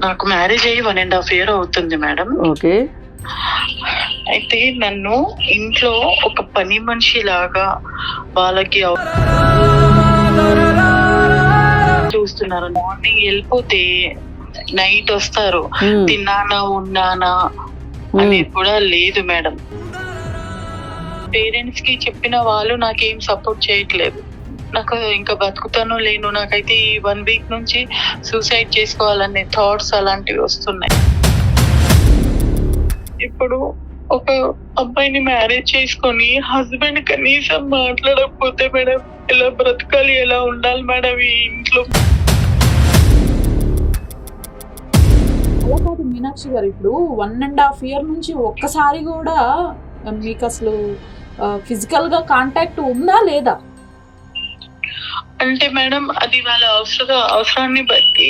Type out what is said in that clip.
నాకు మ్యారేజ్ అయ్యి 1.5 year అవుతుంది మేడం. ఓకే. అయితే నన్ను ఇంట్లో ఒక పని మనిషి లాగా వాళ్ళకి చూస్తున్నారు. మార్నింగ్ వెళ్ళిపోతే నైట్ వస్తారు. తిన్నానా ఉన్నానా అనేది కూడా లేదు మేడం. పేరెంట్స్ కి చెప్పిన వాళ్ళు నాకేం సపోర్ట్ చేయట్లేదు. నాకు ఇంకా బతుకుతానో లేను. నాకైతే ఈ 1 week నుంచి సూసైడ్ చేసుకోవాలనే థాట్స్ అలాంటివి వస్తున్నాయి. ఇప్పుడు ఒక అబ్బాయిని మ్యారేజ్ చేసుకొని హస్బెండ్ కనీసం మాట్లాడకపోతే మేడం ఎలా బ్రతకాలి, ఎలా ఉండాలి మేడం ఈ ఇంట్లో? అలా కాదు మీనాక్షి గారు, ఇప్పుడు 1.5 year నుంచి ఒక్కసారి కూడా మీకు అసలు ఫిజికల్ గా కాంటాక్ట్ ఉందా లేదా? అంటే మేడం అది వాళ్ళ అవసరాన్ని బట్టి